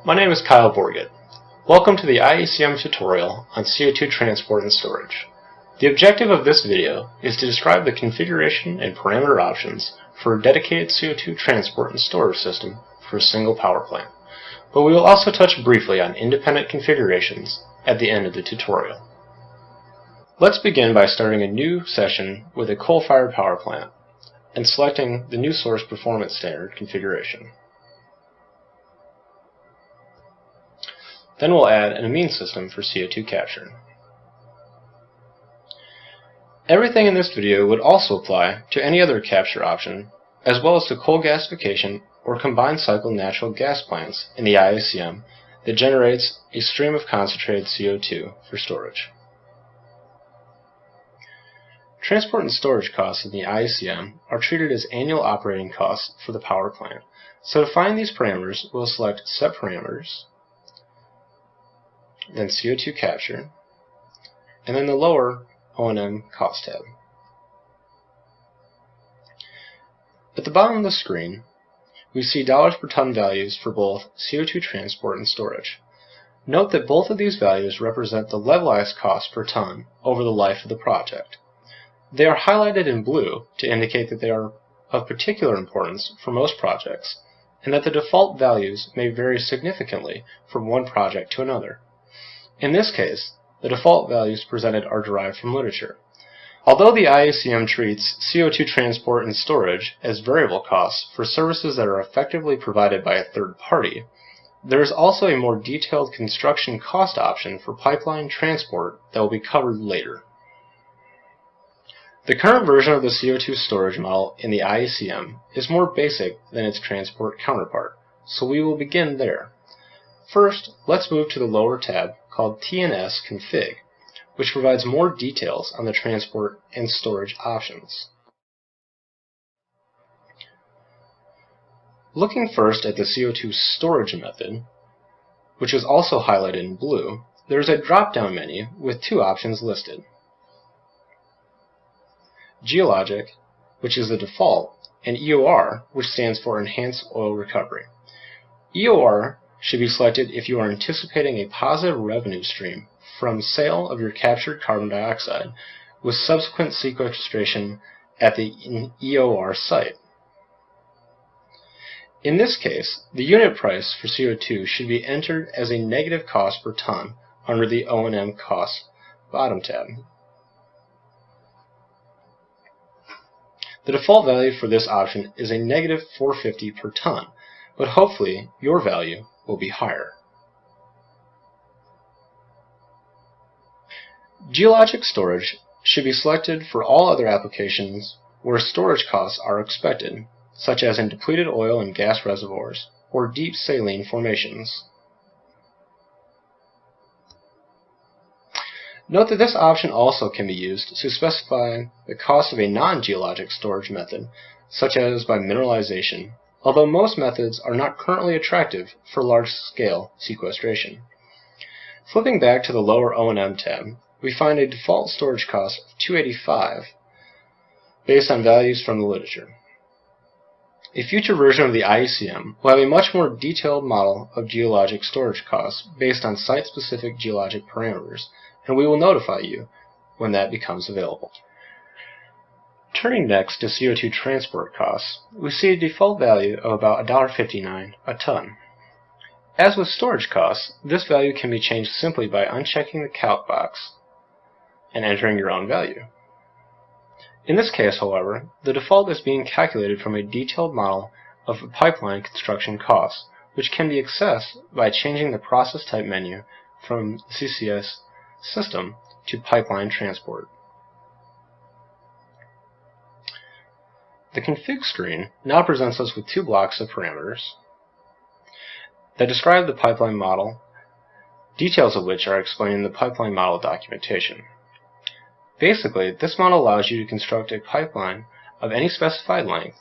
My name is Kyle Borgert. Welcome to the IECM tutorial on CO2 Transport and Storage. The objective of this video is to describe the configuration and parameter options for a dedicated CO2 transport and storage system for a single power plant, but we will also touch briefly on independent configurations at the end of the tutorial. Let's begin by starting a new session with a coal-fired power plant and selecting the new source performance standard configuration. Then we'll add an amine system for CO2 capture. Everything in this video would also apply to any other capture option, as well as to coal gasification or combined cycle natural gas plants in the IECM that generates a stream of concentrated CO2 for storage. Transport and storage costs in the IECM are treated as annual operating costs for the power plant. So to find these parameters, we'll select Set Parameters, then CO2 capture, and then the lower O&M cost tab. At the bottom of the screen, we see dollars per ton values for both CO2 transport and storage. Note that both of these values represent the levelized cost per ton over the life of the project. They are highlighted in blue to indicate that they are of particular importance for most projects, and that the default values may vary significantly from one project to another. In this case, the default values presented are derived from literature. Although the IECM treats CO2 transport and storage as variable costs for services that are effectively provided by a third party, there is also a more detailed construction cost option for pipeline transport that will be covered later. The current version of the CO2 storage model in the IECM is more basic than its transport counterpart, so we will begin there. First, let's move to the lower tab called TNS Config, which provides more details on the transport and storage options. Looking first at the CO2 storage method, which is also highlighted in blue, there is a drop-down menu with two options listed. Geologic, which is the default, and EOR, which stands for Enhanced Oil Recovery. EOR should be selected if you are anticipating a positive revenue stream from sale of your captured carbon dioxide with subsequent sequestration at the EOR site. In this case, the unit price for CO2 should be entered as a negative cost per ton under the O&M cost bottom tab. The default value for this option is a negative $4.50 per ton, but hopefully your value will be higher. Geologic storage should be selected for all other applications where storage costs are expected, such as in depleted oil and gas reservoirs or deep saline formations. Note that this option also can be used to specify the cost of a non-geologic storage method, such as by mineralization, although most methods are not currently attractive for large-scale sequestration. Flipping back to the lower O&M tab, we find a default storage cost of $2.85 based on values from the literature. A future version of the IECM will have a much more detailed model of geologic storage costs based on site-specific geologic parameters, and we will notify you when that becomes available. Turning next to CO2 transport costs, we see a default value of about $1.59 a ton. As with storage costs, this value can be changed simply by unchecking the calc box and entering your own value. In this case, however, the default is being calculated from a detailed model of pipeline construction costs, which can be accessed by changing the process type menu from CCS system to pipeline transport. The config screen now presents us with two blocks of parameters that describe the pipeline model, details of which are explained in the pipeline model documentation. Basically, this model allows you to construct a pipeline of any specified length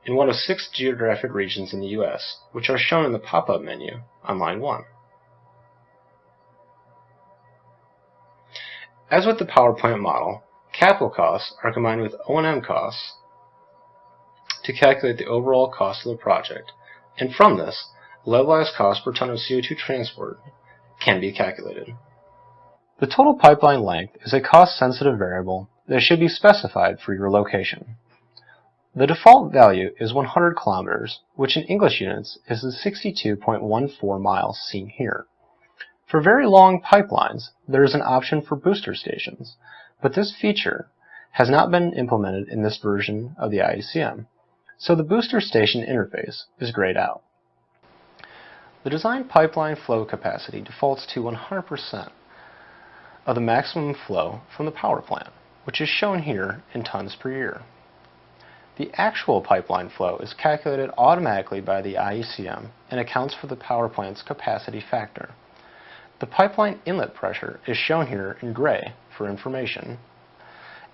in one of 6 geographic regions in the U.S., which are shown in the pop-up menu on line 1. As with the power plant model, capital costs are combined with O&M costs to calculate the overall cost of the project, and from this, levelized cost per ton of CO2 transport can be calculated. The total pipeline length is a cost-sensitive variable that should be specified for your location. The default value is 100 kilometers, which in English units is the 62.14 miles seen here. For very long pipelines, there is an option for booster stations, but this feature has not been implemented in this version of the IECM, so the booster station interface is grayed out. The design pipeline flow capacity defaults to 100% of the maximum flow from the power plant, which is shown here in tons per year. The actual pipeline flow is calculated automatically by the IECM and accounts for the power plant's capacity factor. The pipeline inlet pressure is shown here in gray for information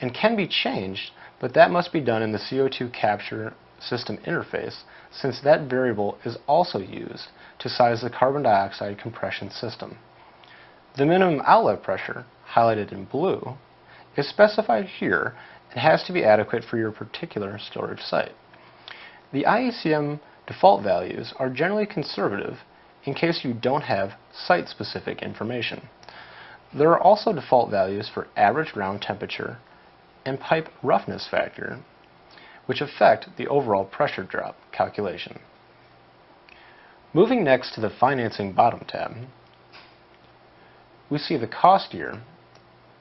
and can be changed, but that must be done in the CO2 capture system interface, since that variable is also used to size the carbon dioxide compression system. The minimum outlet pressure, highlighted in blue, is specified here and has to be adequate for your particular storage site. The IECM default values are generally conservative in case you don't have site-specific information. There are also default values for average ground temperature and pipe roughness factor, which affect the overall pressure drop calculation. Moving next to the Financing bottom tab, we see the cost year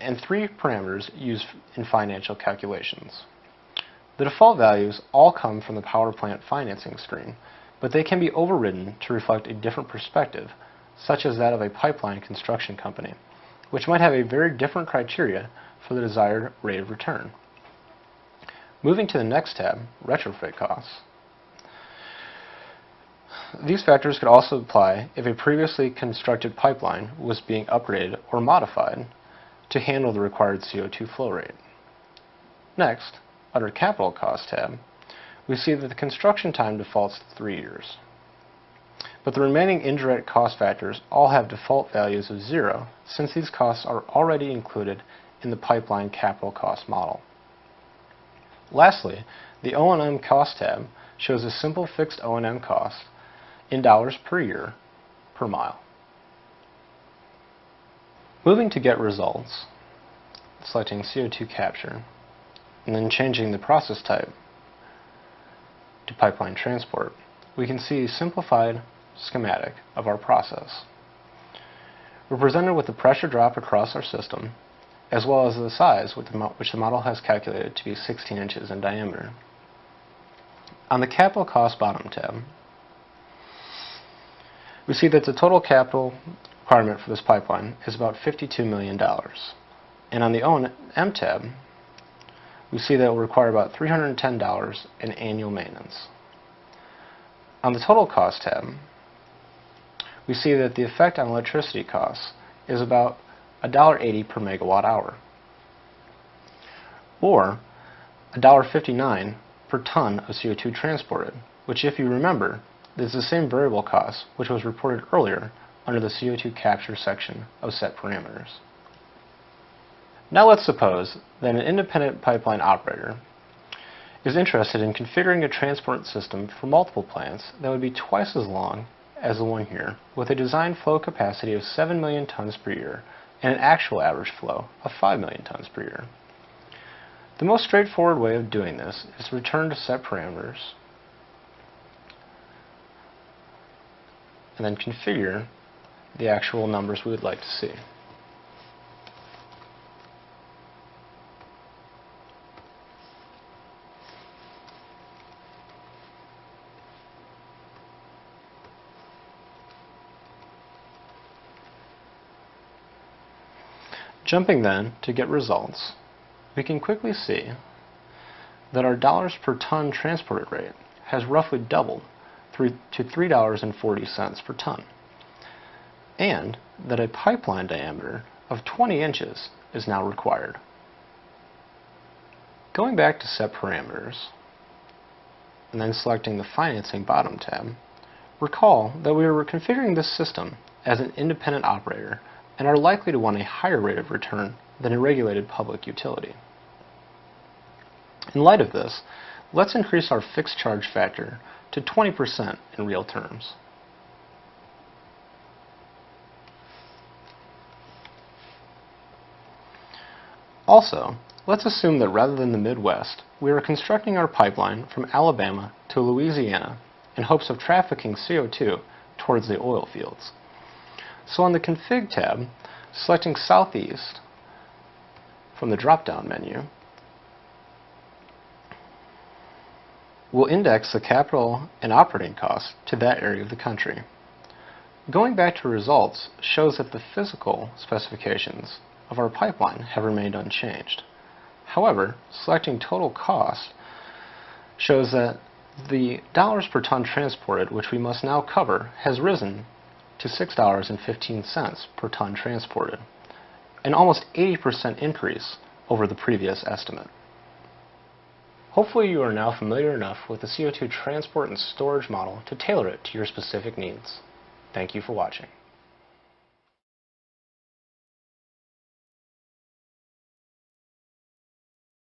and three parameters used in financial calculations. The default values all come from the power plant financing screen, but they can be overridden to reflect a different perspective, such as that of a pipeline construction company, which might have a very different criteria for the desired rate of return. Moving to the next tab, retrofit costs. These factors could also apply if a previously constructed pipeline was being upgraded or modified to handle the required CO2 flow rate. Next, under Capital Cost tab, we see that the construction time defaults to 3 years. But the remaining indirect cost factors all have default values of 0, since these costs are already included in the pipeline capital cost model. Lastly, the O&M Cost tab shows a simple fixed O&M cost in dollars per year per mile. Moving to Get Results, selecting CO2 capture, and then changing the process type to pipeline transport, we can see a simplified schematic of our process. We're presented with the pressure drop across our system, as well as the size which the model has calculated to be 16 inches in diameter. On the Capital Cost bottom tab, we see that the total capital requirement for this pipeline is about $52 million. And on the O&M tab, we see that it will require about $310 in annual maintenance. On the Total Cost tab, we see that the effect on electricity costs is about $1.80 per megawatt hour, or $1.59 per ton of CO2 transported, which, if you remember, is the same variable cost which was reported earlier under the CO2 capture section of set parameters. Now let's suppose that an independent pipeline operator is interested in configuring a transport system for multiple plants that would be twice as long as the one here, with a design flow capacity of 7 million tons per year and an actual average flow of 5 million tons per year. The most straightforward way of doing this is to return to set parameters and then configure the actual numbers we would like to see. Jumping then to Get Results, we can quickly see that our dollars per ton transported rate has roughly doubled to $3.40 per ton, and that a pipeline diameter of 20 inches is now required. Going back to Set Parameters, and then selecting the Financing bottom tab, recall that we are configuring this system as an independent operator and are likely to want a higher rate of return than a regulated public utility. In light of this, let's increase our fixed charge factor to 20% in real terms. Also, let's assume that rather than the Midwest, we are constructing our pipeline from Alabama to Louisiana in hopes of trafficking CO2 towards the oil fields. So on the Config tab, selecting Southeast from the drop-down menu, we'll index the capital and operating costs to that area of the country. Going back to results shows that the physical specifications of our pipeline have remained unchanged. However, selecting total cost shows that the dollars per ton transported, which we must now cover, has risen to $6.15 per ton transported, an almost 80% increase over the previous estimate. Hopefully you are now familiar enough with the CO2 transport and storage model to tailor it to your specific needs. Thank you for watching.